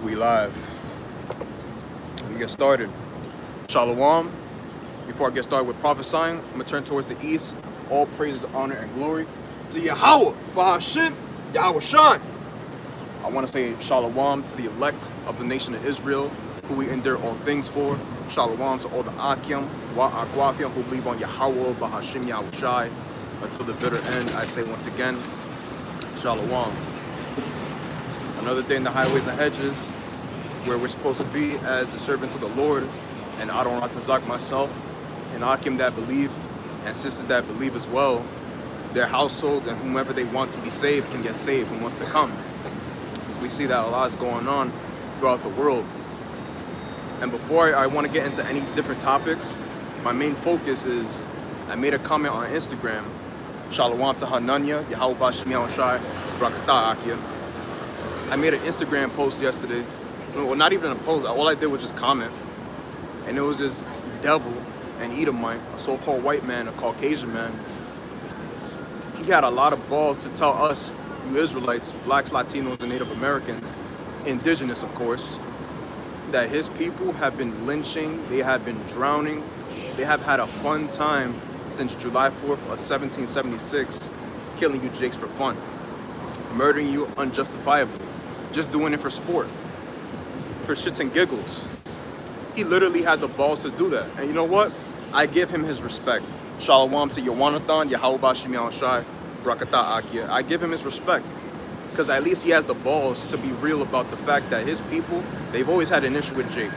We live. Let me get started. Shalom. Before I get started with prophesying, I'm going to turn towards the east. All praise, honor, and glory to Yahweh, Bahashim, Yahweh Shai. I want to say shalom to the elect of the nation of Israel, who we endure all things for. Shalom to all the Akim, Wa'akwafim, who believe on Yahweh, Bahashim, Yahweh Shai. Until the bitter end, I say once again, shalom. Another day in the highways and hedges, where we're supposed to be as the servants of the Lord, and Adon Ratazak myself, and Akim that believe, and sisters that believe as well. Their households and whomever they want to be saved can get saved and wants to come. Because we see that a lot is going on throughout the world. And before I want to get into any different topics, my main focus is, I made a comment on Instagram, Shalom to Hananya, Yahweh Bashim Yahweh Shai, Brakata Akia. I made an Instagram post yesterday. Well, not even a post. All I did was just comment. And it was this devil, an Edomite, a so-called white man, a Caucasian man. He had a lot of balls to tell us, you Israelites, blacks, Latinos, and Native Americans, indigenous of course, that his people have been lynching, they have been drowning, they have had a fun time since July 4th of 1776, killing you Jakes for fun, murdering you unjustifiably, just doing it for sport, for shits and giggles. He literally had the balls to do that. And you know what? I give him his respect. Shalom to Yawanathan, Yahweh Bashim Yahweh Shai, Brakata Akia. I give him his respect. Because at least he has the balls to be real about the fact that his people, they've always had an issue with Jake.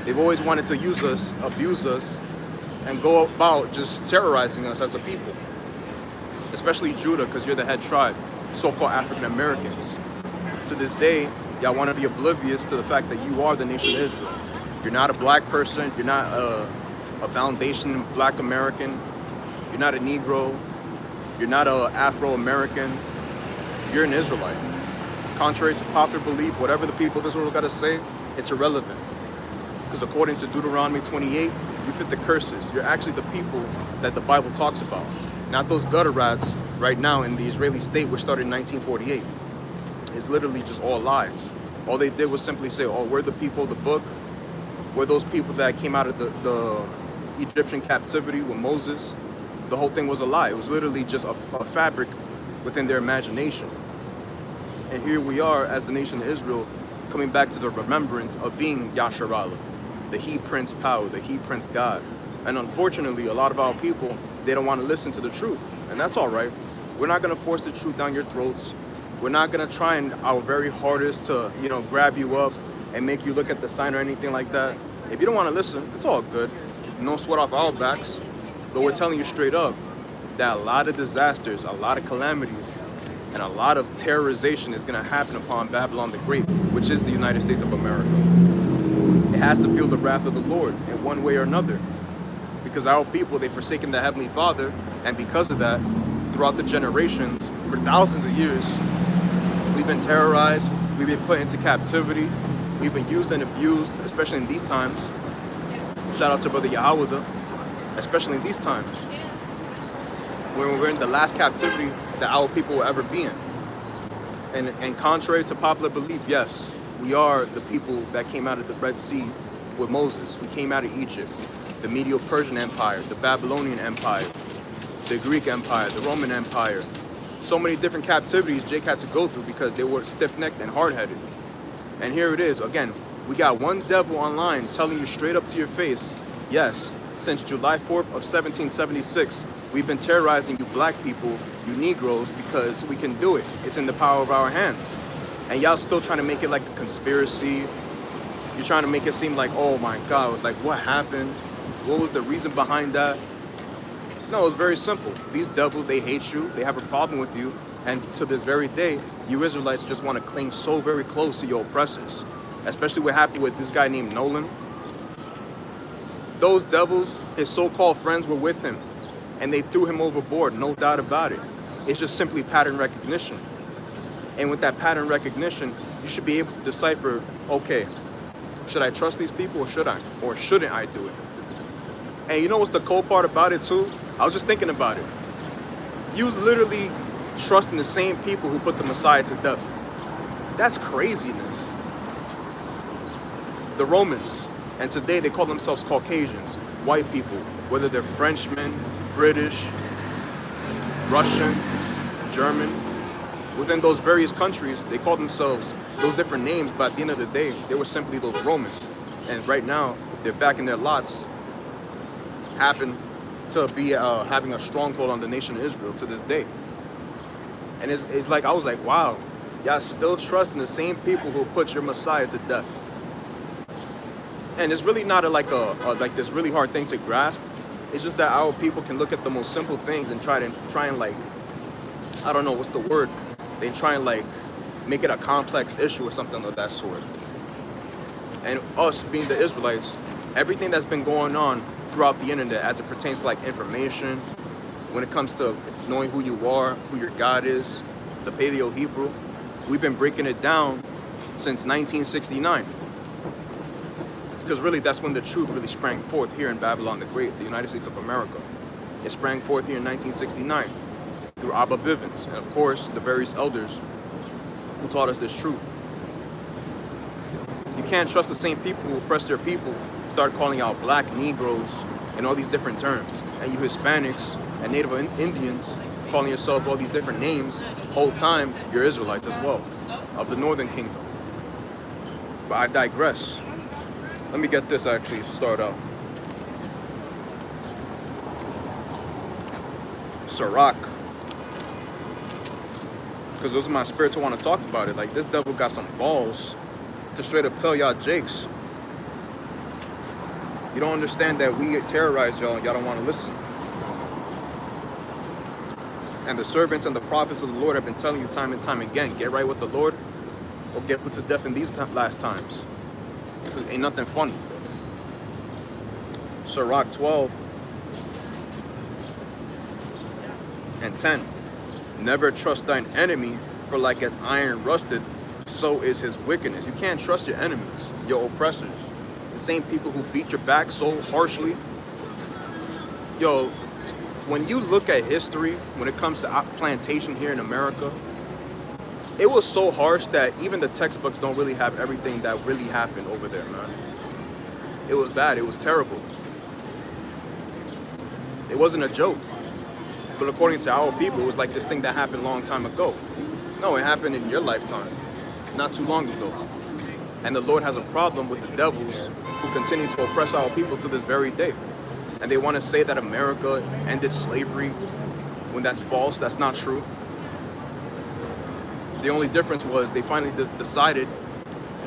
They've always wanted to use us, abuse us, and go about just terrorizing us as a people. Especially Judah, because you're the head tribe, so-called African Americans. To this day, y'all want to be oblivious to the fact that you are the nation of Israel. You're not a black person, you're not a foundation black American, you're not a Negro, you're not a Afro-American, you're an Israelite. Contrary to popular belief, whatever the people of Israel got to say, it's irrelevant. Because according to Deuteronomy 28, you fit the curses. You're actually the people that the Bible talks about. Not those gutter rats right now in the Israeli state, which started in 1948. It's literally just all lies. All they did was simply say, oh, we're the people of the book. We're those people that came out of the Egyptian captivity with Moses. The whole thing was a lie. It was literally just a fabric within their imagination. And here we are as the nation of Israel coming back to the remembrance of being Yasharallah, the He Prince Power, the He Prince God. And unfortunately, a lot of our people, they don't want to listen to the truth. And that's all right. We're not going to force the truth down your throats. We're not going to try our very hardest to, grab you up and make you look at the sign or anything like that. If you don't want to listen, it's all good. No sweat off our backs. But we're telling you straight up that a lot of disasters, a lot of calamities, and a lot of terrorization is going to happen upon Babylon the Great, which is the United States of America. It has to feel the wrath of the Lord in one way or another. Because our people, they've forsaken the Heavenly Father, and because of that, throughout the generations, for thousands of years, we've been terrorized, we've been put into captivity, we've been used and abused, especially in these times. Shout out to Brother Yahweh, especially in these times, when we're in the last captivity that our people will ever be in. And contrary to popular belief, yes, we are the people that came out of the Red Sea with Moses. We came out of Egypt, the Medo-Persian Empire, the Babylonian Empire, the Greek Empire, the Roman Empire. So many different captivities Jake had to go through because they were stiff-necked and hard-headed. And here it is, again, we got one devil online telling you straight up to your face, yes, since July 4th of 1776, we've been terrorizing you black people, you Negroes, because we can do it. It's in the power of our hands. And y'all still trying to make it like a conspiracy. You're trying to make it seem like, oh my God, like what happened? What was the reason behind that? No, it's very simple. These devils, they hate you, they have a problem with you, and to this very day, you Israelites just want to cling so very close to your oppressors. Especially what happened with this guy named Nolan. Those devils, his so-called friends were with him, and they threw him overboard, no doubt about it. It's just simply pattern recognition. And with that pattern recognition, you should be able to decipher, okay, should I trust these people or should I? Or shouldn't I do it? And you know what's the cool part about it too? I was just thinking about it. You literally trust in the same people who put the Messiah to death. That's craziness. The Romans, and today they call themselves Caucasians, white people, whether they're Frenchmen, British, Russian, German. Within those various countries, they call themselves those different names, but at the end of the day, they were simply those Romans. And right now, they're back in their lots, happen to be having a stronghold on the nation of Israel to this day. And it's like, I was like, wow, y'all still trust in the same people who put your Messiah to death. And it's really not like this really hard thing to grasp. It's just that our people can look at the most simple things and try and like, I don't know, what's the word? They try and like make it a complex issue or something of that sort. And us being the Israelites, everything that's been going on throughout the internet as it pertains to like information, when it comes to knowing who you are, who your God is, the Paleo Hebrew, we've been breaking it down since 1969. Because really that's when the truth really sprang forth here in Babylon the Great, the United States of America. It sprang forth here in 1969 through Abba Bivens, and of course the various elders who taught us this truth. You can't trust the same people who oppress their people, start calling out black, Negroes, and all these different terms. And you Hispanics and Native Indians calling yourself all these different names, whole time you're Israelites as well, of the Northern Kingdom. But I digress. Let me get this actually to start out. Sirach. Because those are my spirits who want to talk about it. Like, this devil got some balls to straight up tell y'all Jakes. You don't understand that we terrorize y'all and y'all don't want to listen. And the servants and the prophets of the Lord have been telling you time and time again, get right with the Lord or get put to death in these last times. Because ain't nothing funny. Sirach 12 and 10. Never trust thine enemy, for like as iron rusted, so is his wickedness. You can't trust your enemies, your oppressors. The same people who beat your back so harshly. Yo, when you look at history, when it comes to plantation here in America, it was so harsh that even the textbooks don't really have everything that really happened over there, man. It was bad, it was terrible. It wasn't a joke. But according to our people, it was like this thing that happened a long time ago. No, it happened in your lifetime, not too long ago. And the Lord has a problem with the devils who continue to oppress our people to this very day. And they want to say that America ended slavery when that's false, that's not true. The only difference was they finally decided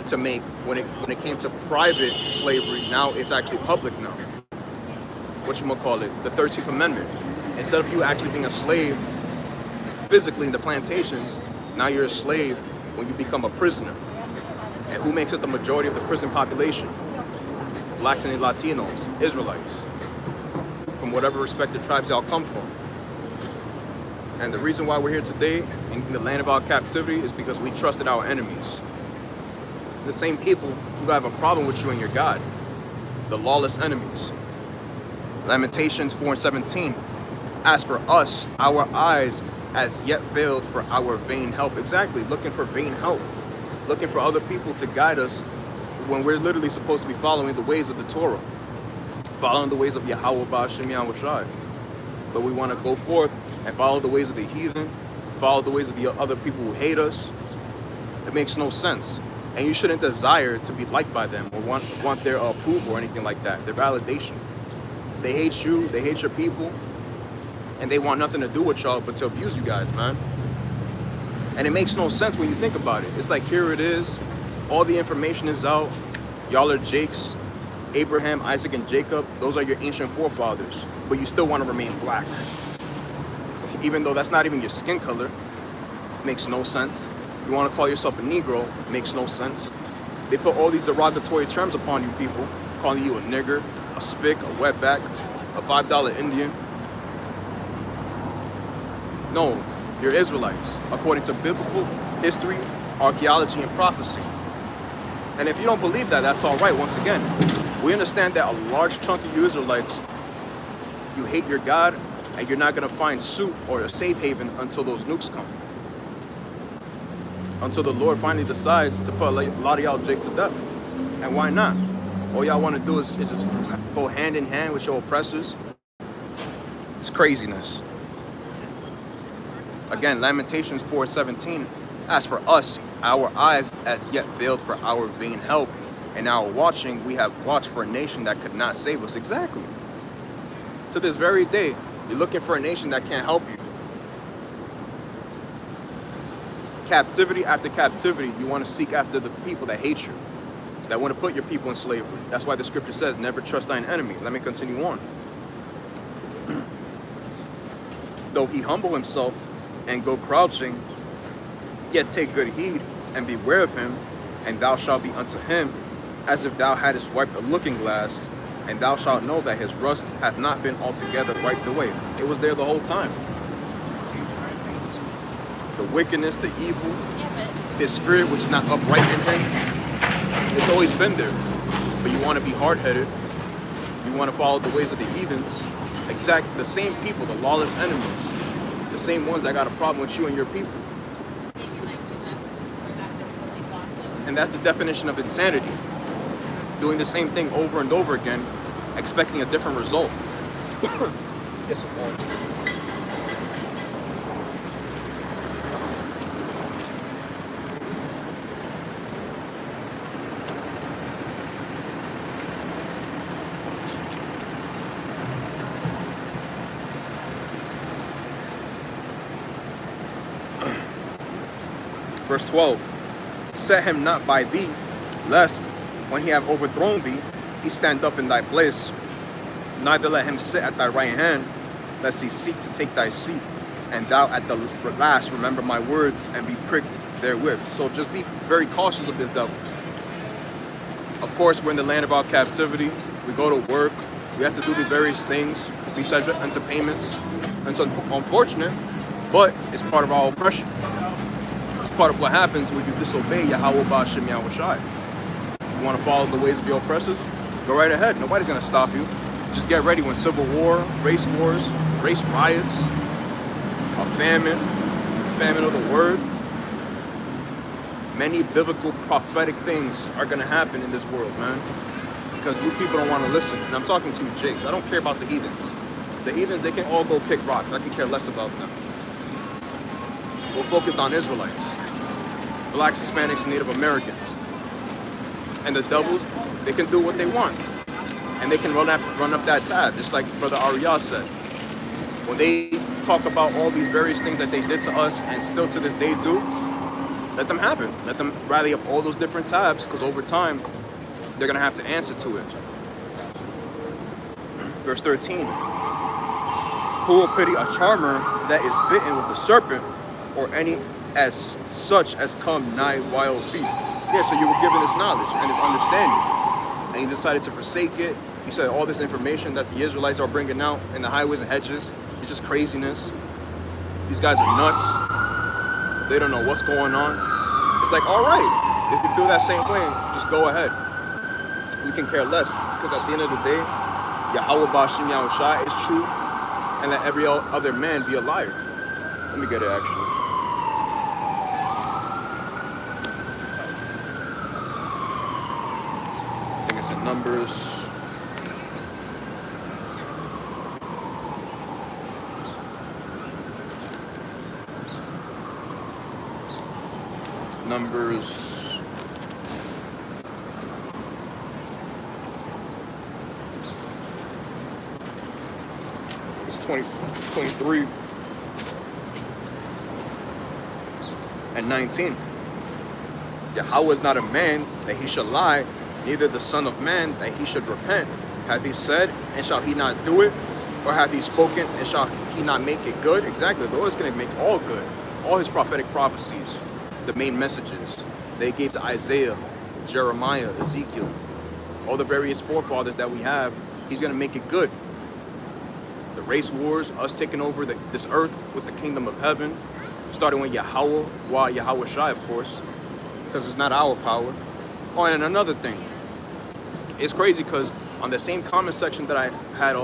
to make, when it came to private slavery, now it's actually public now. Whatchamacallit, the 13th Amendment. Instead of you actually being a slave physically in the plantations, now you're a slave when you become a prisoner. And who makes up the majority of the prison population? Blacks and Latinos, Israelites, from whatever respective tribes y'all come from. And the reason why we're here today in the land of our captivity is because we trusted our enemies. The same people who have a problem with you and your God. The lawless enemies. Lamentations 4:17. As for us, our eyes as yet failed for our vain help. Exactly, looking for vain help. Looking for other people to guide us when we're literally supposed to be following the ways of the Torah. Following the ways of Yahweh Ba'ashem Yahushai. But we want to go forth and follow the ways of the heathen, follow the ways of the other people who hate us. It makes no sense. And you shouldn't desire to be liked by them or want their approval or anything like that, their validation. They hate you, they hate your people, and they want nothing to do with y'all but to abuse you guys, man. And it makes no sense when you think about it. It's like, here it is, all the information is out, y'all are Jakes, Abraham, Isaac, and Jacob, those are your ancient forefathers, but you still want to remain black. Even though that's not even your skin color, makes no sense. You want to call yourself a Negro, makes no sense. They put all these derogatory terms upon you people, calling you a nigger, a spick, a wetback, a $5 Indian. No, you're Israelites, according to biblical history, archaeology, and prophecy. And if you don't believe that, that's all right. Once again, we understand that a large chunk of you Israelites, you hate your God, and you're not going to find soup or a safe haven until those nukes come. Until the Lord finally decides to put a lot of y'all jakes to death. And why not? All y'all want to do is just go hand in hand with your oppressors. It's craziness. Again, Lamentations 4:17. As for us, our eyes as yet failed for our vain help, and our watching, we have watched for a nation that could not save us. Exactly. To this very day, you're looking for a nation that can't help you. Captivity after captivity, you want to seek after the people that hate you, that want to put your people in slavery. That's why the scripture says, never trust thine enemy. Let me continue on. Though he humble himself and go crouching, yet take good heed and beware of him, and thou shalt be unto him as if thou hadst wiped a looking glass, and thou shalt know that his rust hath not been altogether wiped away. It was there the whole time. The wickedness, the evil, his spirit which is not upright in him, it's always been there. But you want to be hard-headed, you want to follow the ways of the heathens, the same people, the lawless enemies, the same ones that got a problem with you and your people. And that's the definition of insanity. Doing the same thing over and over again, expecting a different result. Yes, Verse 12, set him not by thee, lest, when he have overthrown thee, he stand up in thy place. Neither let him sit at thy right hand, lest he seek to take thy seat. And thou at the last remember my words, and be pricked therewith. So just be very cautious of this devil. Of course, we're in the land of our captivity. We go to work. We have to do the various things. Be subject unto payments. And so unfortunate, but it's part of our oppression. Part of what happens when you disobey Yahweh Ba'ashem Yahweh Shai. You want to follow the ways of your oppressors? Go right ahead. Nobody's going to stop you. Just get ready when civil war, race wars, race riots, a famine of the word, many biblical prophetic things are going to happen in this world, man. Because you people don't want to listen. And I'm talking to you, Jakes. I don't care about the heathens. The heathens, they can all go kick rocks. I can care less about them. We're focused on Israelites. Blacks, Hispanics, and Native Americans. And the devils, they can do what they want. And they can run up that tab, just like Brother Ariyah said. When they talk about all these various things that they did to us and still to this day do, let them have it. Let them rally up all those different tabs, because over time, they're going to have to answer to it. Verse 13. Who will pity a charmer that is bitten with a serpent, or any as such as come nigh wild beast? Yeah, so you were given this knowledge and this understanding, and you decided to forsake it. He said all this information that the Israelites are bringing out in the highways and hedges, it's just craziness. These guys are nuts. They don't know what's going on. It's like, all right, if you feel that same way, just go ahead. We can care less, because at the end of the day, Yahweh Ba'ashem Yahweh Shai is true, and let every other man be a liar. Let me get it actually. I think it's in Numbers. It's 23 and 19. Yahweh is not a man that he shall lie, neither the Son of Man that he should repent. Hath he said, and shall he not do it? Or hath he spoken, and shall he not make it good? Exactly, the Lord is going to make all good. All his prophetic prophecies, the main messages they gave to Isaiah, Jeremiah, Ezekiel, all the various forefathers that we have, he's going to make it good. The race wars, us taking over this earth with the kingdom of heaven, starting with Yahweh, Yahweh Shai, of course, because it's not our power. Oh, and another thing, it's crazy because on the same comment section that I had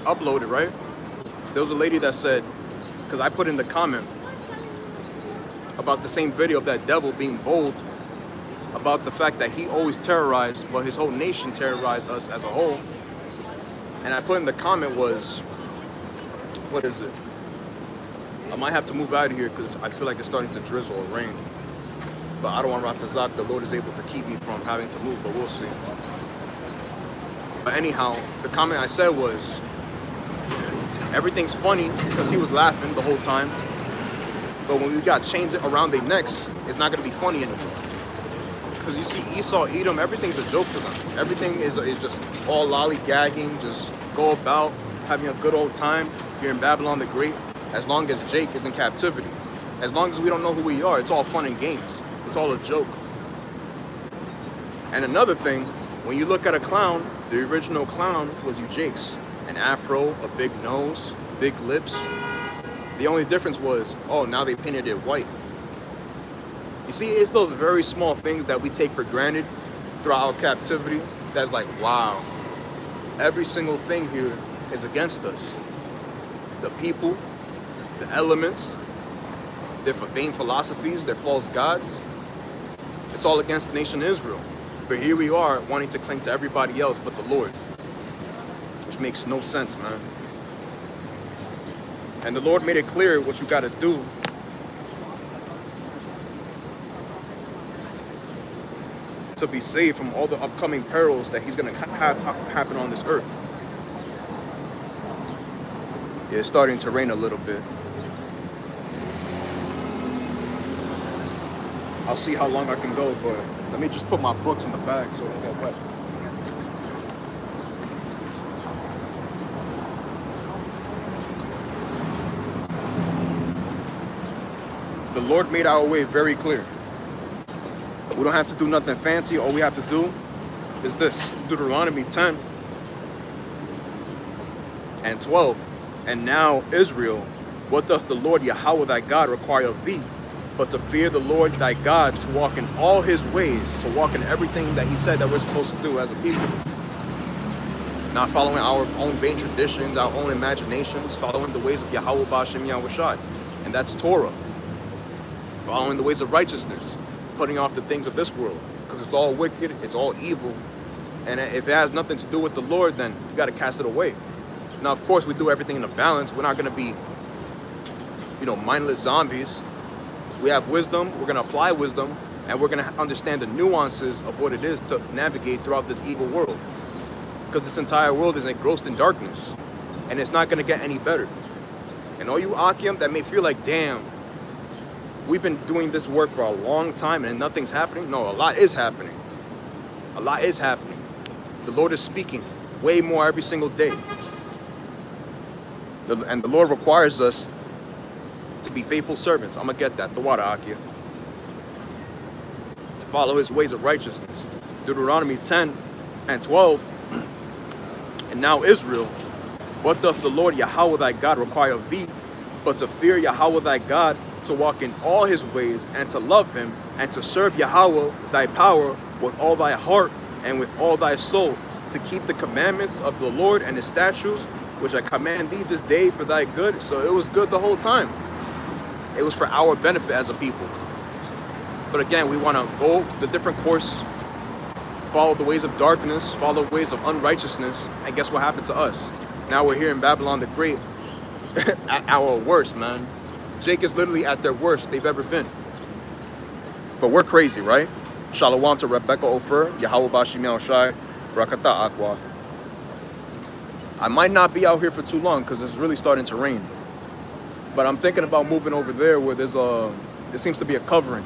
uploaded, right, there was a lady that said, because I put in the comment about the same video of that devil being bold, about the fact that he always terrorized, well, his whole nation terrorized us as a whole. And I put in the comment was, what is it? I might have to move out of here because I feel like it's starting to drizzle or rain. But I don't want Ratazak. The Lord is able to keep me from having to move, but we'll see. But anyhow, the comment I said was, everything's funny because he was laughing the whole time. But when we got chains around their necks, it's not going to be funny anymore. Because you see Esau, Edom, everything's a joke to them. Everything is just all lollygagging, just go about having a good old time here in Babylon the Great, as long as Jake is in captivity. As long as we don't know who we are, it's all fun and games. It's all a joke. And another thing, when you look at a clown, the original clown was Jake's. An afro, a big nose, big lips. The only difference was, oh, now they painted it white. You see, it's those very small things that we take for granted throughout our captivity that's like, wow, every single thing here is against us. The people, the elements, their vain philosophies, their false gods. It's all against the nation of Israel. But here we are wanting to cling to everybody else but the Lord, which makes no sense, man. And the Lord made it clear what you got to do to be saved from all the upcoming perils that he's going to have happen on this earth. Yeah, it's starting to rain a little bit. I'll see how long I can go, but let me just put my books in the bag so they don't get wet. The Lord made our way very clear. We don't have to do nothing fancy. All we have to do is this. Deuteronomy 10 and 12. And now, Israel, what doth the Lord Yahweh thy God require of thee, but to fear the Lord thy God, to walk in all his ways, to walk in everything that he said that we're supposed to do as a people. Not following our own vain traditions, our own imaginations, following the ways of Yahweh Ba'ashem Yahweh Shai. And that's Torah. Following the ways of righteousness, putting off the things of this world, because it's all wicked, it's all evil, and if it has nothing to do with the Lord, then you got to cast it away. Now, of course, we do everything in a balance. We're not going to be, mindless zombies. We have wisdom, we're going to apply wisdom, and we're going to understand the nuances of what it is to navigate throughout this evil world, because this entire world is engrossed in darkness, and it's not going to get any better. And all you Akim that may feel like, damn, we've been doing this work for a long time and nothing's happening. No, a lot is happening. A lot is happening. The Lord is speaking way more every single day. And the Lord requires us to be faithful servants. I'm going to get that. The water, Akia. To follow his ways of righteousness. Deuteronomy 10 and 12. And now, Israel, what doth the Lord Yahweh thy God require of thee, but to fear Yahweh thy God, to walk in all his ways, and to love him, and to serve Yahweh thy power with all thy heart and with all thy soul, to keep the commandments of the Lord and his statutes, which I command thee this day for thy good. So it was good the whole time. It was for our benefit as a people. But again, we want to go the different course, follow the ways of darkness, follow the ways of unrighteousness, and guess what happened to us? Now we're here in Babylon the Great at our worst, man. Jake is literally at their worst they've ever been. But we're crazy, right? Shalom to Rebecca Ofer, Yahweh Bashim Yahushai, Rakata Akwa. I might not be out here for too long because it's really starting to rain. But I'm thinking about moving over there where there seems to be a covering.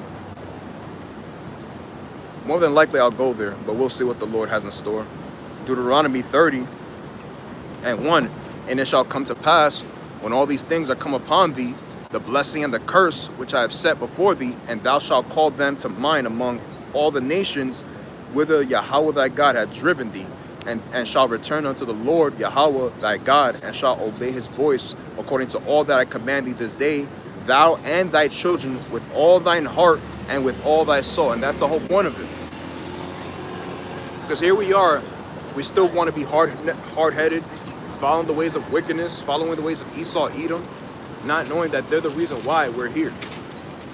More than likely I'll go there, but we'll see what the Lord has in store. Deuteronomy 30:1, and it shall come to pass, when all these things are come upon thee, the blessing and the curse which I have set before thee, and thou shalt call them to mind among all the nations whither Yahweh thy God hath driven thee, and shall return unto the Lord Yahweh thy God, and shall obey his voice according to all that I command thee this day, thou and thy children, with all thine heart and with all thy soul. And that's the whole point of it. Because here we are, we still want to be hard-headed, following the ways of wickedness, following the ways of Esau, Edom, not knowing that they're the reason why we're here.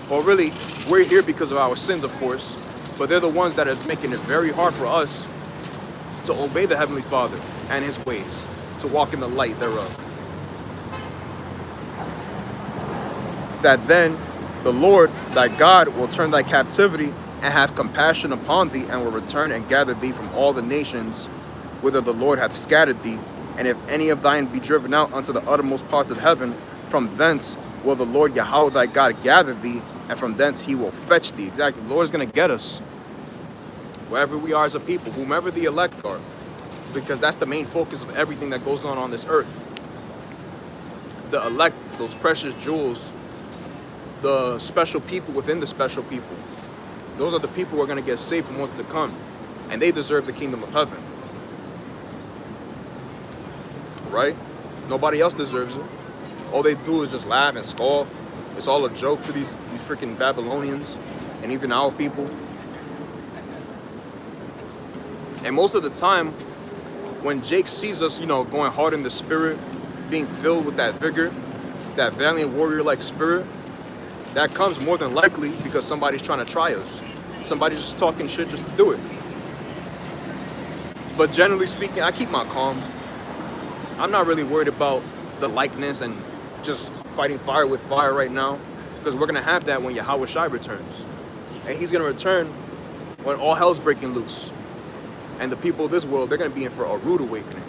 Well, really, we're here because of our sins, of course, but they're the ones that are making it very hard for us to obey the Heavenly Father and his ways, to walk in the light thereof. That then the Lord thy God will turn thy captivity and have compassion upon thee, and will return and gather thee from all the nations whither the Lord hath scattered thee. And if any of thine be driven out unto the uttermost parts of heaven, from thence will the Lord Yahweh thy God gather thee, and from thence he will fetch thee. Exactly, the Lord is going to get us wherever we are as a people, whomever the elect are, because that's the main focus of everything that goes on this earth. The elect, those precious jewels, the special people within the special people, those are the people who are going to get saved from what's to come, and they deserve the kingdom of heaven, right? Nobody else deserves it. All they do is just laugh and scoff. It's all a joke to these freaking Babylonians and even our people. And most of the time, when Jake sees us, going hard in the spirit, being filled with that vigor, that valiant warrior-like spirit, that comes more than likely because somebody's trying to try us. Somebody's just talking shit just to do it. But generally speaking, I keep my calm. I'm not really worried about the likeness and just fighting fire with fire right now, because we're going to have that when Yahweh Shai returns. And he's going to return when all hell's breaking loose. And the people of this world, they're going to be in for a rude awakening.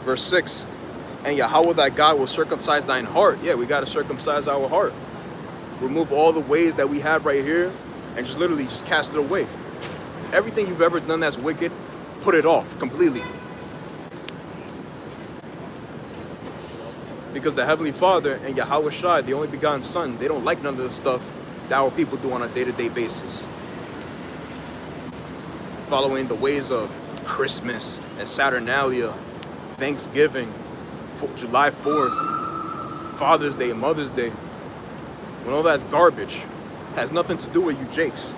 Verse 6, and Yahweh thy God will circumcise thine heart. Yeah, we got to circumcise our heart. Remove all the ways that we have right here and just literally just cast it away. Everything you've ever done that's wicked, put it off completely. Because the Heavenly Father and Yahweh Shai, the only begotten Son, they don't like none of the stuff that our people do on a day-to-day basis. Following the ways of Christmas and Saturnalia, Thanksgiving, July 4th, Father's Day, Mother's Day, when all that's garbage, has nothing to do with you Jakes.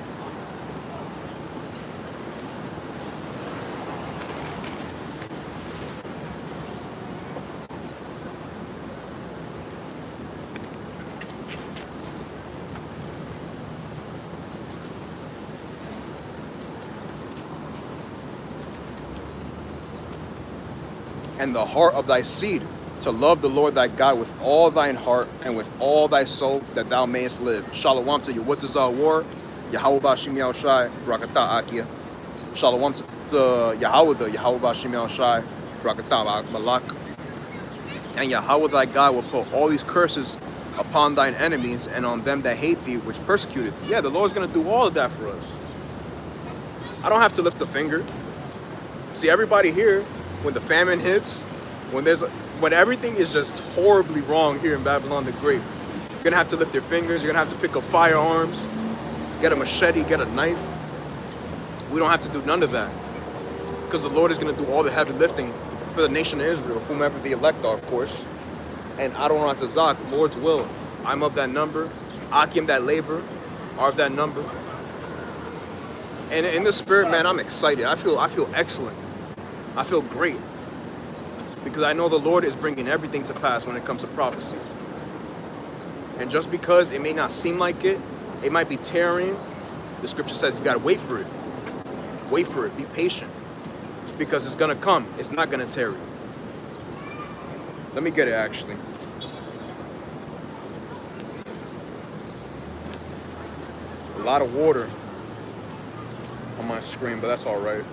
And the heart of thy seed, to love the Lord thy God with all thine heart and with all thy soul, that thou mayest live. Shalom to you. What's this war? Yahweh Bashim Yahweh Shai, Brakatah Akia. Shalom to Yahweh, Yahweh Bashim Yahweh Shai, Brakatah Malak. And Yahweh thy God will put all these curses upon thine enemies and on them that hate thee, which persecuted thee. Yeah, the Lord's going to do all of that for us. I don't have to lift a finger. See, everybody here, when the famine hits, when everything is just horribly wrong here in Babylon the Great, you're gonna have to lift your fingers. You're gonna have to pick up firearms, get a machete, get a knife. We don't have to do none of that, because the Lord is gonna do all the heavy lifting for the nation of Israel, whomever the elect are, of course. And Adonai Tzazak, Lord's will. I'm of that number. Akim, that labor, are of that number. And in the spirit, man, I'm excited. I feel excellent. I feel great, because I know the Lord is bringing everything to pass when it comes to prophecy. And just because it may not seem like it, it might be tearing, the scripture says you got to wait for it. Wait for it. Be patient, because it's going to come. It's not going to tarry. Let me get it, actually. A lot of water on my screen, but that's all right.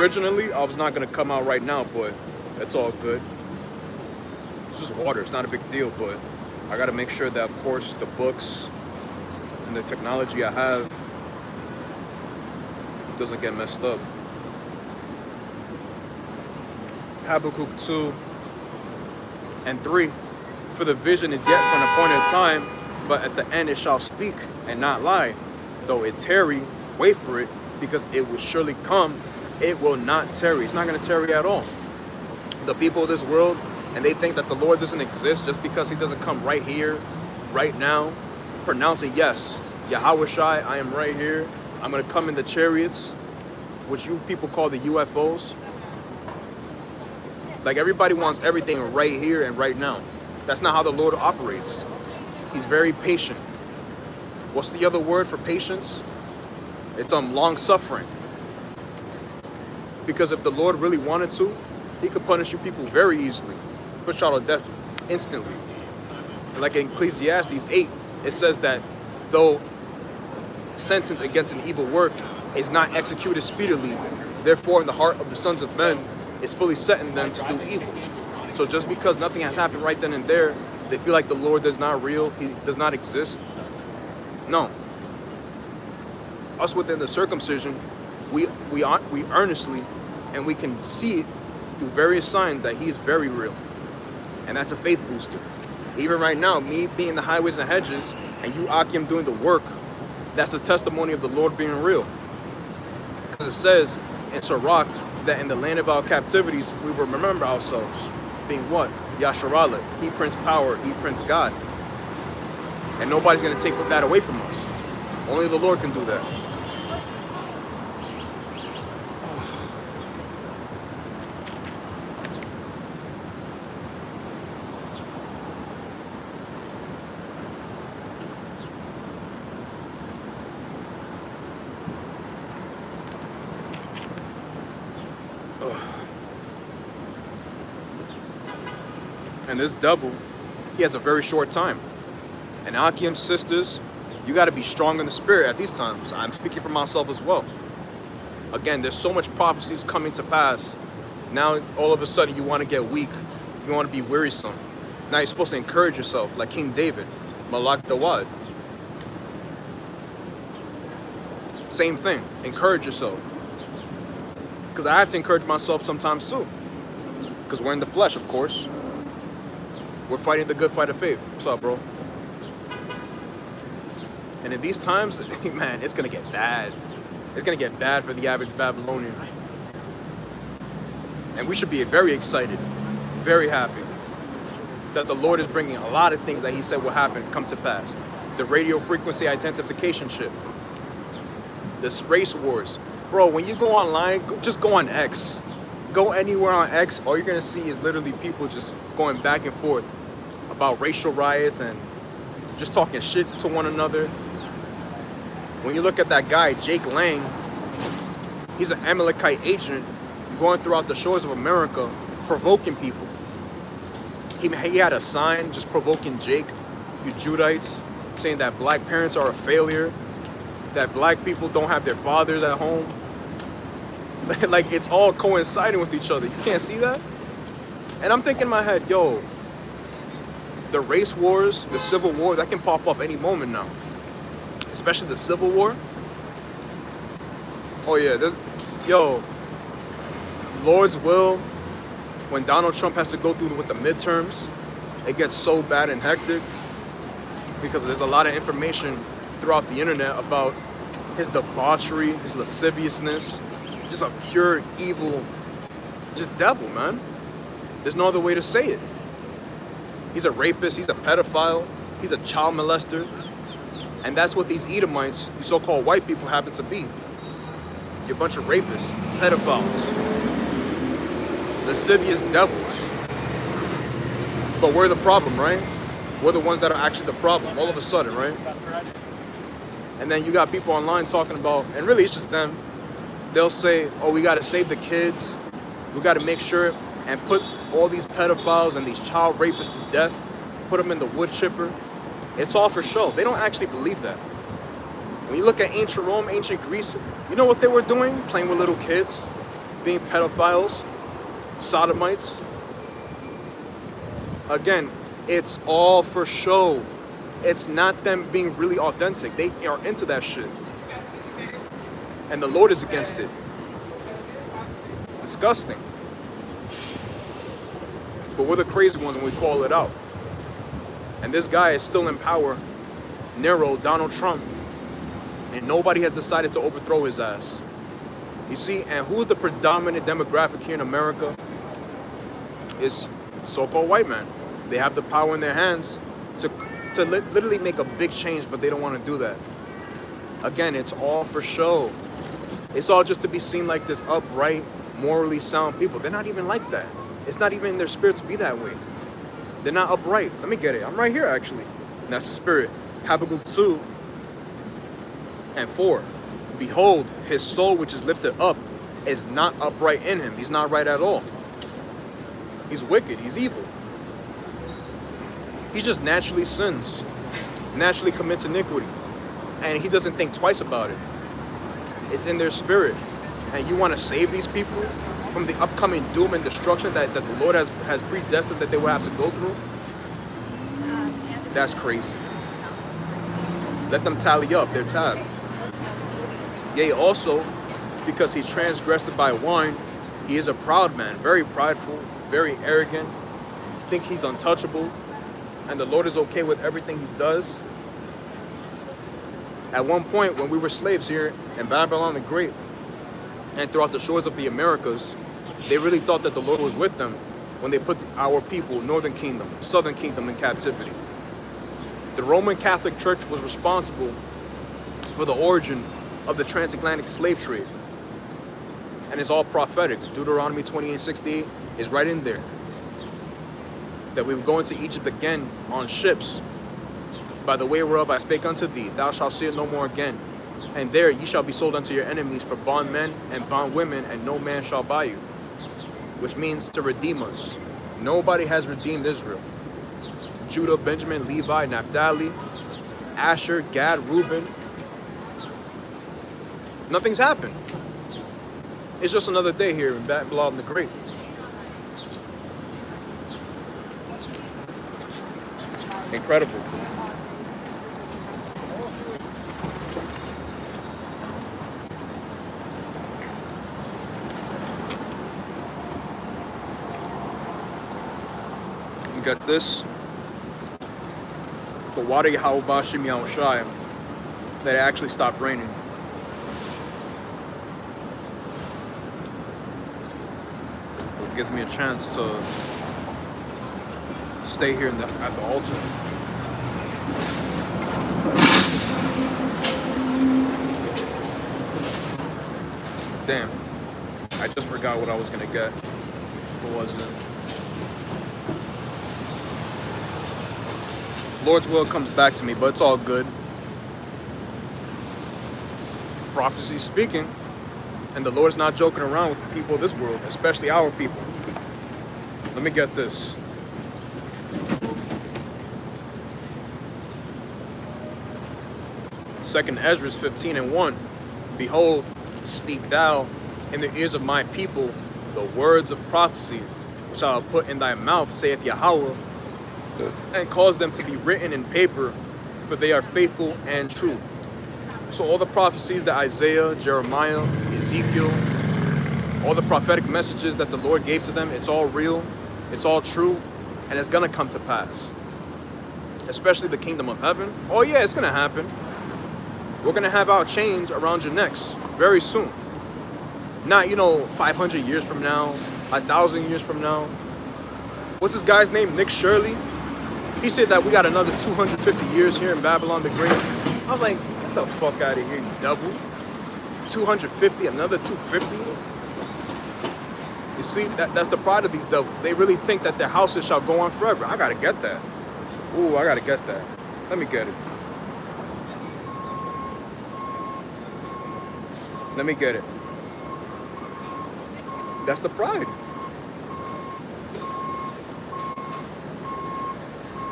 Originally, I was not gonna come out right now, but it's all good. It's just water. It's not a big deal, but I gotta make sure that, of course, the books and the technology I have doesn't get messed up. Habakkuk 2 and 3. For the vision is yet for an appointed time, but at the end it shall speak and not lie. Though it tarry, wait for it, because it will surely come. It will not tarry. It's not going to tarry at all. The people of this world, and they think that the Lord doesn't exist just because he doesn't come right here, right now, pronouncing, yes, Yahweh Shai, I am right here. I'm going to come in the chariots, which you people call the UFOs. Like, everybody wants everything right here and right now. That's not how the Lord operates. He's very patient. What's the other word for patience? It's long-suffering. Because if the Lord really wanted to, he could punish you people very easily. Put y'all to death instantly. Like in Ecclesiastes 8, it says that though sentence against an evil work is not executed speedily, therefore in the heart of the sons of men is fully set in them to do evil. So just because nothing has happened right then and there, they feel like the Lord is not real, he does not exist. No. Us within the circumcision, we earnestly, and we can see it through various signs that he's very real. And that's a faith booster. Even right now, me being in the highways and hedges, and you, Akim, doing the work, that's a testimony of the Lord being real. Because it says in Sirach that in the land of our captivities, we will remember ourselves. Being what? Yasharallah. He prince power, he prince God. And nobody's going to take that away from us. Only the Lord can do that. And this devil, he has a very short time. And Akim's sisters, you got to be strong in the spirit at these times. I'm speaking for myself as well. Again, there's so much prophecies coming to pass. Now, all of a sudden, you want to get weak. You want to be wearisome. Now, you're supposed to encourage yourself, like King David, Malak Dawad. Same thing, encourage yourself. Because I have to encourage myself sometimes too. Because we're in the flesh, of course. We're fighting the good fight of faith. What's up, bro? And in these times, man, it's going to get bad. It's going to get bad for the average Babylonian. And we should be very excited, very happy that the Lord is bringing a lot of things that he said will happen come to pass. The radio frequency identification chip. This race wars. Bro, when you go online, just go on X. Go anywhere on X, all you're going to see is literally people just going back and forth about racial riots and just talking shit to one another. When you look at that guy, Jake Lang, he's an Amalekite agent going throughout the shores of America, provoking people. He had a sign just provoking Jake, you Judites, saying that black parents are a failure, that black people don't have their fathers at home. Like, it's all coinciding with each other. You can't see that? And I'm thinking in my head, yo, the race wars, the civil war, that can pop up any moment now. Especially the Civil War. Oh yeah, yo, Lord's will, when Donald Trump has to go through with the midterms, it gets so bad and hectic because there's a lot of information throughout the internet about his debauchery, his lasciviousness, just a pure evil, just devil, man. There's no other way to say it. He's a rapist, he's a pedophile, he's a child molester. And that's what these Edomites, these so-called white people, happen to be. You're a bunch of rapists, pedophiles, lascivious devils. But we're the problem, right? We're the ones that are actually the problem, all of a sudden, right? And then you got people online talking about, and really it's just them, they'll say, oh, we got to save the kids. We got to make sure and put all these pedophiles and these child rapists to death, put them in the wood chipper. It's all for show. They don't actually believe that. When you look at ancient Rome, ancient Greece, you know what they were doing? Playing with little kids. being pedophiles, sodomites. Again, it's all for show. It's not them being really authentic. They are into that shit. And the Lord is against it. It's disgusting. But we're the crazy ones when we call it out. And this guy is still in power. Nero, Donald Trump. And nobody has decided to overthrow his ass. You see, and who's the predominant demographic here in America? It's so-called white men. They have the power in their hands to literally make a big change, but they don't want to do that. Again, it's all for show. It's all just to be seen like this upright, morally sound people. They're not even like that. It's not even in their spirit to be that way. They're not upright. Let me get it. I'm right here, actually. And that's the spirit. Habakkuk 2 and 4. Behold, his soul which is lifted up is not upright in him. He's not right at all. He's wicked. He's evil. He just naturally sins, naturally commits iniquity. And he doesn't think twice about it. It's in their spirit. And you want to save these people from the upcoming doom and destruction that the Lord has predestined that they will have to go through? That's crazy. Let them tally up their tab. Yea, also, because he transgressed by wine, he is a proud man, very prideful, very arrogant, think he's untouchable, and the Lord is okay with everything he does. At one point, when we were slaves here in Babylon the Great, and throughout the shores of the Americas, they really thought that the Lord was with them when they put our people, Northern Kingdom, Southern Kingdom, in captivity. The Roman Catholic Church was responsible for the origin of the transatlantic slave trade. And it's all prophetic. Deuteronomy 28:68 is right in there. That we would go into Egypt again on ships. By the way whereof I spake unto thee, thou shalt see it no more again. And there ye shall be sold unto your enemies for bondmen and bondwomen, and no man shall buy you. Which means to redeem us. Nobody has redeemed Israel. Judah, Benjamin, Levi, Naphtali, Asher, Gad, Reuben. Nothing's happened. It's just another day here in Babylon the Great. Incredible. You got this. The water Yahweh Bashim Yahushai that it actually stopped raining. It gives me a chance to stay here at the altar. Damn, I just forgot what I was gonna get. What was it? Lord's will comes back to me, but it's all good. Prophecy speaking, and the Lord's not joking around with the people of this world, especially our people. Let me get this. Second Ezra 15:1. Behold, speak thou in the ears of my people the words of prophecy, which I will put in thy mouth, saith Yahweh, and cause them to be written in paper, for they are faithful and true. So all the prophecies that Isaiah, Jeremiah, Ezekiel, all the prophetic messages that the Lord gave to them, it's all real, it's all true, and it's gonna come to pass. Especially the kingdom of heaven. Oh yeah, it's gonna happen. We're gonna have our chains around your necks very soon. Not, 500 years from now, 1,000 years from now. What's this guy's name? Nick Shirley? He said that we got another 250 years here in Babylon the Great. I was like, get the fuck out of here, you devil. 250, another 250? You see, that's the pride of these devils. They really think that their houses shall go on forever. I gotta get that. Ooh, I gotta get that. Let me get it. Let me get it. That's the pride.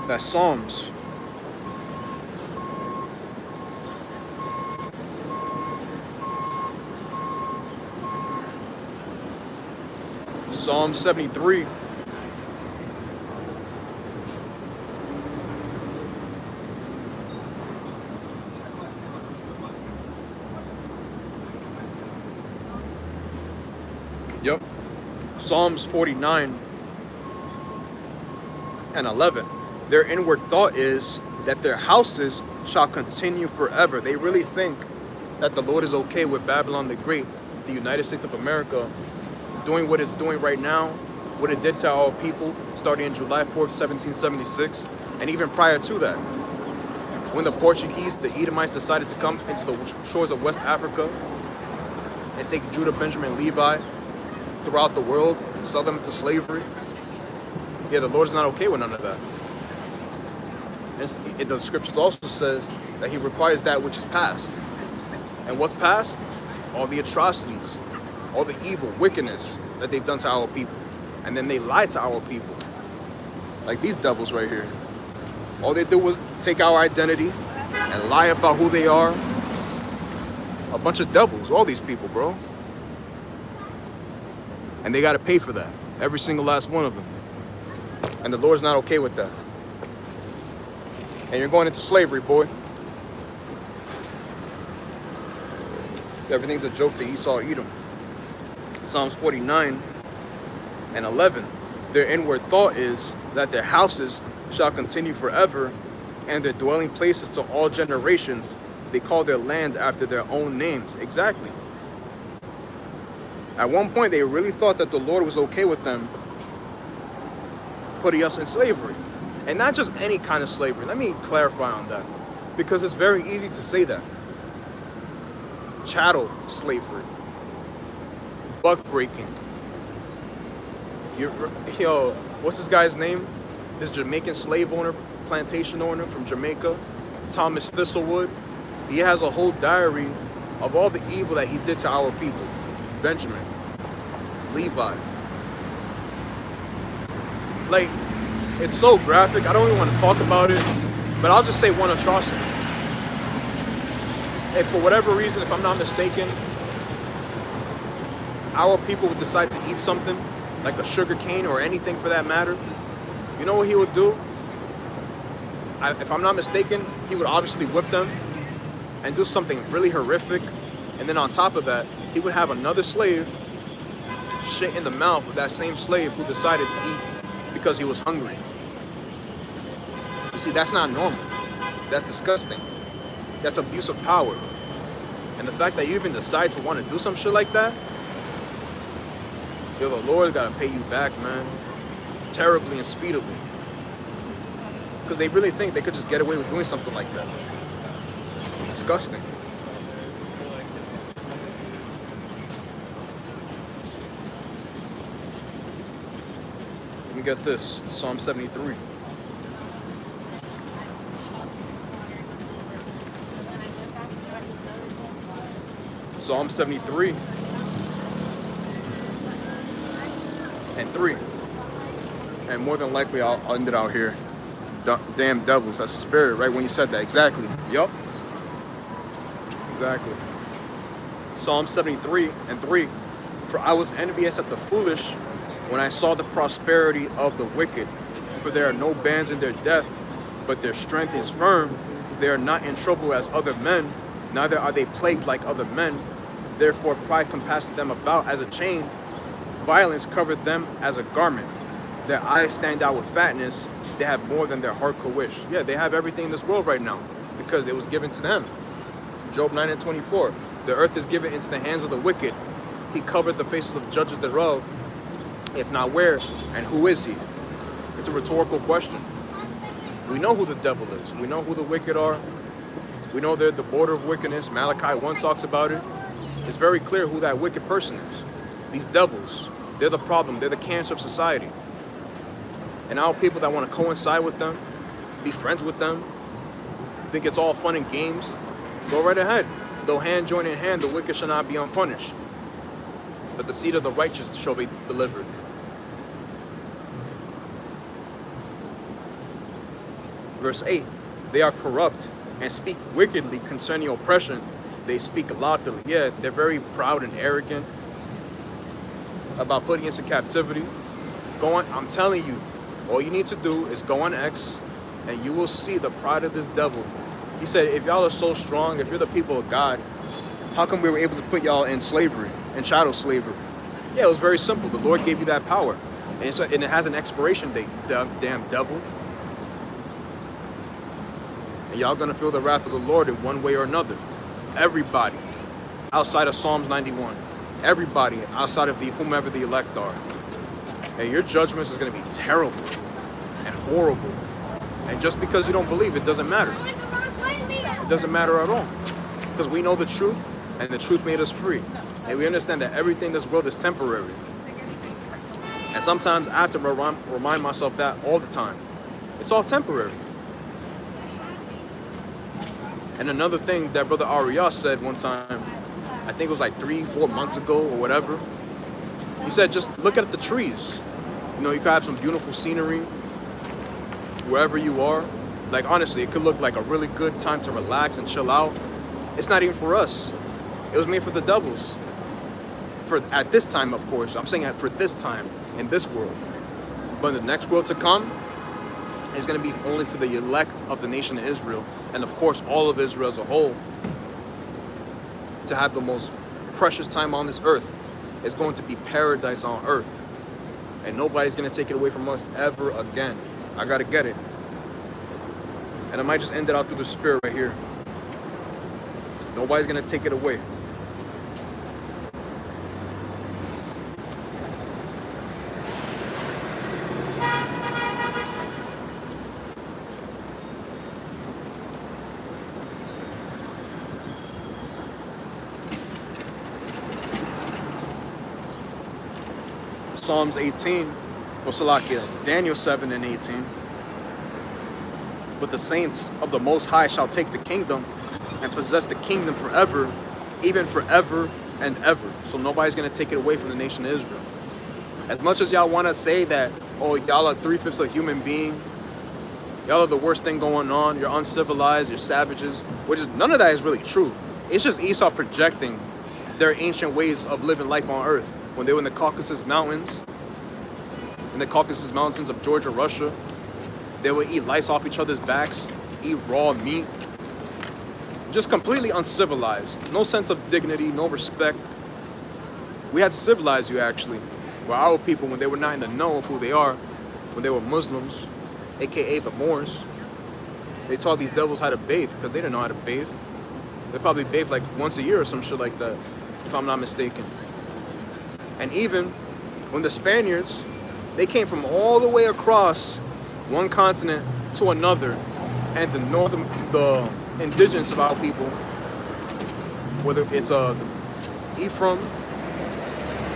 That's Psalms. Psalm 73. Yep. Psalms 49 and 11. Their inward thought is that their houses shall continue forever. They really think that the Lord is okay with Babylon the Great, the United States of America, doing what it's doing right now, what it did to our people, starting in July 4th, 1776, and even prior to that. When the Portuguese, the Edomites, decided to come into the shores of West Africa and take Judah, Benjamin, and Levi throughout the world, sell them into slavery. Yeah, the Lord is not okay with none of that. And the scriptures also says that he requires that which is past. And what's past? All the atrocities, all the evil, wickedness that they've done to our people. And then they lied to our people. Like these devils right here. All they do was take our identity and lie about who they are. A bunch of devils, all these people, bro. And they got to pay for that. Every single last one of them. And the Lord's not okay with that. And you're going into slavery, boy. Everything's a joke to Esau, Edom. Psalms 49 and 11. Their inward thought is that their houses shall continue forever, and their dwelling places to all generations. They call their lands after their own names. Exactly. At one point, they really thought that the Lord was okay with them putting us in slavery. And not just any kind of slavery. Let me clarify on that. Because it's very easy to say that. Chattel slavery. Buck breaking. Yo, what's this guy's name? This Jamaican slave owner, plantation owner from Jamaica, Thomas Thistlewood. He has a whole diary of all the evil that he did to our people. Benjamin, Levi. Like, it's so graphic. I don't even want to talk about it, but I'll just say one atrocity. And for whatever reason, if I'm not mistaken, our people would decide to eat something, like a sugar cane or anything for that matter. You know what he would do? If I'm not mistaken, he would obviously whip them and do something really horrific. And then on top of that, he would have another slave shit in the mouth of that same slave who decided to eat because he was hungry. You see, that's not normal. That's disgusting. That's abuse of power. And the fact that you even decide to want to do some shit like that, yo, the Lord gotta pay you back, man. Terribly and speedily. Because they really think they could just get away with doing something like that. Disgusting. Let me get this. Psalm 73. Psalm 73 and 3. And more than likely I'll end it out here. Damn devils, that's the spirit, right? When you said that, exactly. Yup. Exactly. Psalm 73 and 3. For I was envious at the foolish when I saw the prosperity of the wicked. For there are no bands in their death, but their strength is firm. They are not in trouble as other men, neither are they plagued like other men. Therefore pride compassed them about as a chain. Violence covered them as a garment. Their eyes stand out with fatness. They have more than their heart could wish. Yeah, they have everything in this world right now because it was given to them. Job 9 and 24. The earth is given into the hands of the wicked. He covered the faces of the judges thereof. If not, where and who is he? It's a rhetorical question. We know who the devil is. We know who the wicked are. We know they're the border of wickedness. Malachi 1 talks about it. It's very clear who that wicked person is. These devils, they're the problem. They're the cancer of society. And our people that want to coincide with them, be friends with them, think it's all fun and games, go right ahead. Though hand join in hand, the wicked shall not be unpunished. But the seed of the righteous shall be delivered. Verse 8, they are corrupt and speak wickedly concerning oppression. They speak loftily. Yeah, they're very proud and arrogant. about putting us in captivity, I'm telling you, all you need to do is go on X and you will see the pride of this devil. He said, if y'all are so strong, if you're the people of God, how come we were able to put y'all in slavery, in chattel slavery? Yeah, it was very simple. The Lord gave you that power. And it has an expiration date, damn devil. And y'all gonna feel the wrath of the Lord in one way or another. Everybody, outside of Psalms 91. Everybody, outside of whomever the elect are. And your judgments is gonna be terrible and horrible. And just because you don't believe, it doesn't matter. It doesn't matter at all. Because we know the truth, and the truth made us free. And we understand that everything in this world is temporary. And sometimes I have to remind myself that all the time. It's all temporary. And another thing that Brother Ariyah said one time, I think it was like 3-4 months ago or whatever. He said, just look at the trees. You know, you could have some beautiful scenery wherever you are. Like, honestly, it could look like a really good time to relax and chill out. It's not even for us. It was made for the devils. At this time, of course. I'm saying for this time, in this world. But in the next world to come, it's going to be only for the elect of the nation of Israel. And of course, all of Israel as a whole. To have the most precious time on this earth. It's going to be paradise on earth. And nobody's going to take it away from us ever again. I got to get it. And I might just end it out through the spirit right here. Nobody's going to take it away. Psalms 18, or Salakia, Daniel 7 and 18. But the saints of the Most High shall take the kingdom and possess the kingdom forever, even forever and ever. So nobody's going to take it away from the nation of Israel. As much as y'all want to say that, oh, y'all are 3/5 of human being, y'all are the worst thing going on, you're uncivilized, you're savages, which is, none of that is really true. It's just Esau projecting their ancient ways of living life on earth. When they were in the Caucasus Mountains of Georgia, Russia, they would eat lice off each other's backs, eat raw meat. Just completely uncivilized. No sense of dignity, no respect. We had to civilize you, actually. Well, our people, when they were not in the know of who they are, when they were Muslims, aka the Moors, they taught these devils how to bathe, because they didn't know how to bathe. They probably bathed like once a year or some shit like that, if I'm not mistaken. And even when the Spaniards, they came from all the way across one continent to another, and the indigenous of our people, whether it's Ephraim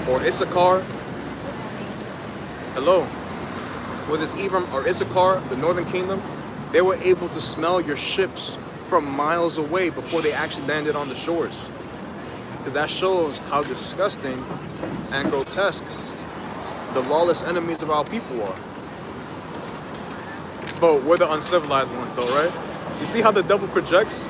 or Issachar, whether it's Ephraim or Issachar, the northern kingdom, they were able to smell your ships from miles away before they actually landed on the shores. Because that shows how disgusting and grotesque the lawless enemies of our people are. But we're the uncivilized ones though, right? You see how the devil projects?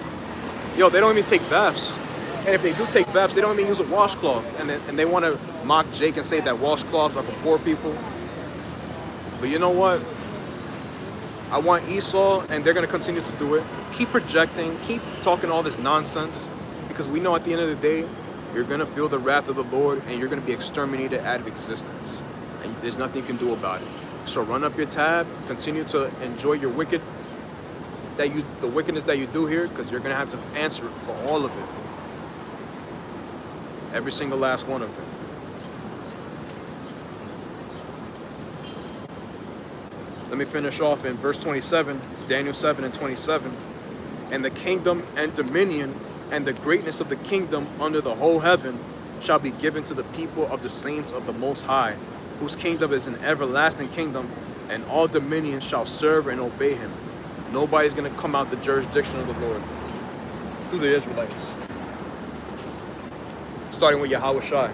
Yo, they don't even take baths. And if they do take baths, they don't even use a washcloth. And they want to mock Jake and say that washcloths are for poor people. But you know what? I want Esau, and they're going to continue to do it. Keep projecting, keep talking all this nonsense. Because we know at the end of the day, you're going to feel the wrath of the Lord, and you're going to be exterminated out of existence. And there's nothing you can do about it. So run up your tab, continue to enjoy your the wickedness that you do here, because you're going to have to answer for all of it. Every single last one of it. Let me finish off in verse 27, Daniel 7 and 27. And the kingdom and dominion and the greatness of the kingdom under the whole heaven shall be given to the people of the saints of the Most High, whose kingdom is an everlasting kingdom, and all dominions shall serve and obey him. Nobody's going to come out the jurisdiction of the Lord through the Israelites. Starting with Yahweh Shai.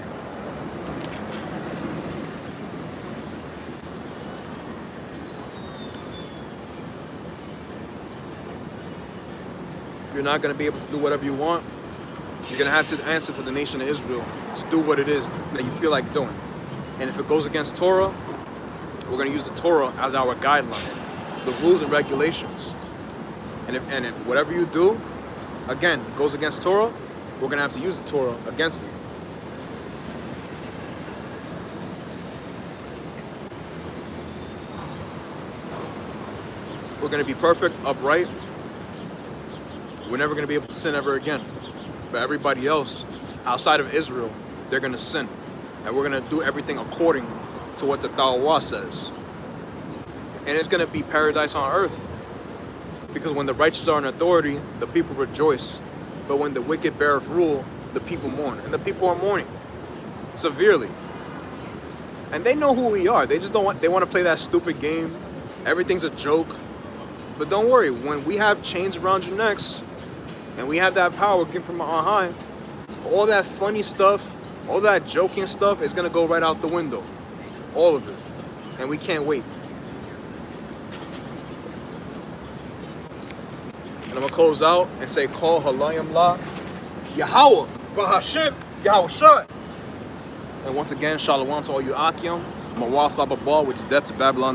You're not going to be able to do whatever you want. You're going to have to answer to the nation of Israel to do what it is that you feel like doing. And if it goes against Torah, we're going to use the Torah as our guideline, the rules and regulations. And if whatever you do, again, goes against Torah, we're going to have to use the Torah against you. We're going to be perfect, upright. We're never going to be able to sin ever again. But everybody else, outside of Israel, they're going to sin. And we're going to do everything according to what the Torah says. And it's going to be paradise on earth. Because when the righteous are in authority, the people rejoice. But when the wicked beareth rule, the people mourn. And the people are mourning severely. And they know who we are. They just want to play that stupid game. Everything's a joke. But don't worry, when we have chains around your necks, and we have that power given from on high, all that funny stuff, all that joking stuff is going to go right out the window. All of it. And we can't wait. And I'm going to close out and say, Call Halayim La Yahweh Bahashim Yahweh Shai. And once again, Shalom to all you Akim, Mawatha Babal, which is death to Babylon the